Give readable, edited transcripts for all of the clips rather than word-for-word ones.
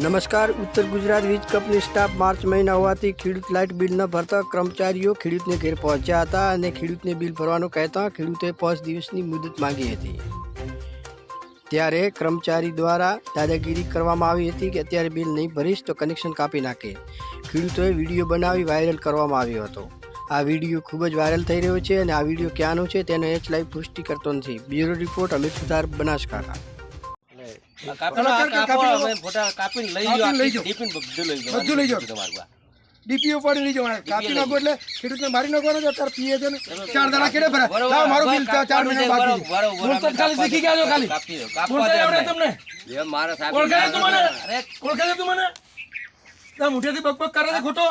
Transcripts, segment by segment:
નમસ્કાર. ઉત્તર ગુજરાત વીજ કંપની સ્ટાફ માર્ચ મહિના હોવાથી ખેડૂત લાઇટ બિલ ન ભરતા કર્મચારીઓ ખેડૂતને ઘેર પહોંચ્યા હતા અને ખેડૂતને બિલ ભરવાનું કહેતા ખેડૂતે 5 દિવસની મુદત માંગી હતી. ત્યારે કર્મચારી દ્વારા દાદાગીરી કરવામાં આવી હતી કે અત્યારે બિલ નહીં ભરીશ તો કનેક્શન કાપી નાખે. ખેડૂતોએ વિડીયો બનાવી વાયરલ કરવામાં આવ્યો હતો. આ વિડીયો ખૂબ જ વાયરલ થઈ રહ્યો છે અને આ વિડીયો ક્યાંનો છે તેનો એચ લાઈવ પુષ્ટિ કરતો નથી. બ્યુરો રિપોર્ટ અમિત સુથાર, બનાસકાંઠા. ડીપીઓ પડી લઈ જવાના કાપી નાખો એટલે ખેડૂતને મારી નાખવાનો છે. અત્યારે પીએ છે ને 4 દાડા કેડે ભરે લાવ મારું બિલ 4 મહિના બાકી બોલતો ખાલી શીખી ગયા છો. ખાલી બોલતા આવડે તમને મારા સાહેબ ઓળખાય તું મને ઓળખાય તું મને તા મુઠેથી બકબક કરે છે ખોટો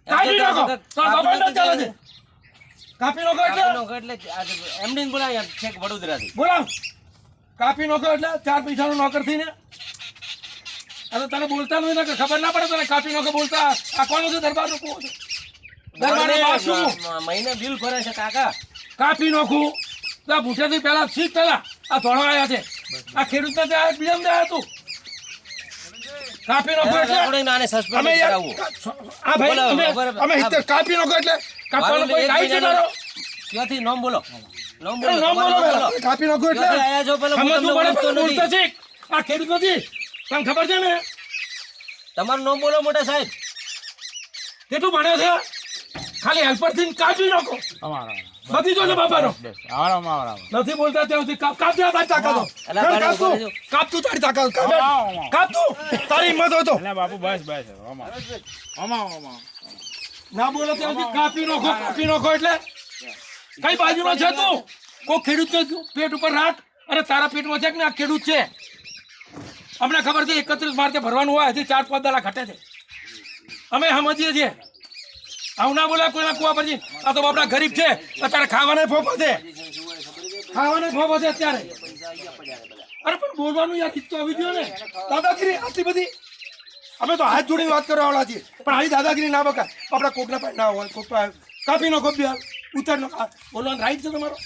કાપી નાખો તો બાબા ન ચાલે છે. કાપી નાખો એટલે એમડી બોલાય છેક વડોદરાથી બોલાવ કાપી નાખો એટલે 4 પૈસાનો નોકર થઈને અરે તને બોલતા નહીં ને કે ખબર ના પડે તને કાપી નાખો બોલતા. આ કોણ છે? દરબારનો કોણ છે? દરબારનો બાસુ મહિને બિલ ભરે છે કાકા. કાપી નાખું તો ભૂઠેથી પહેલા શીખ પહેલા આ ધોળો આવ્યા છે. આ ખેડૂતને ત્યાં બીજામ દે હતું કાપી નાખો એટલે અમે આ ભાઈ અમે કાપી નાખો એટલે કાપવાનો કોઈ રાઈટ છે તારો? ક્યાંથી નામ બોલો નામ બોલો કાપી નાખો એટલે આયા જો પેલા હું તમને બોલતો છે. આ ખેડૂત નથી તમને ખબર છે ને? તમારું નામ બોલો મોટા સાહેબ. કેટલું ભણ્યો છે? ખાલી હેલ્પર થી કાપી નાખો. બધી જો છે બાપાનો નથી બોલતા ત્યાં સુધી કાપ દે તારી તાકાત. કાપ તું તારી તાકાત કાપ તું તારી હિંમત હોય તો બાપુ બસ ના બોલો ત્યાં સુધી કાપી નાખો એટલે કઈ બાજુનો છે તું? કોઈ ખેડૂત પેટ ઉપર રાખ અને તારા પેટમાં છે કે આ ખેડૂત છે. અમને ખબર છે 31 માર્ચે ભરવાનું હોય હજી 4-5 દાડા ઘટે છે. અમે સમજીએ છીએ. આવું ના બોલે કોઈના કુવા પછી. આ તો આપણા ગરીબ છે અત્યારે ખાવાને ફોફો છે અત્યારે. અરે પણ બોલવાનું યાર કિસ્સો આવી ગયો ને. દાદાગીરી આટલી બધી અમે તો હાથ જોડીને વાત કરવા વાળા છીએ પણ આવી દાદાગીરી ના બકા. આપણા કોકના પાસે ના હોય કોક કાપી નાખો બે ઉતાર નો બોલવાનો રાઈટ છે તમારો.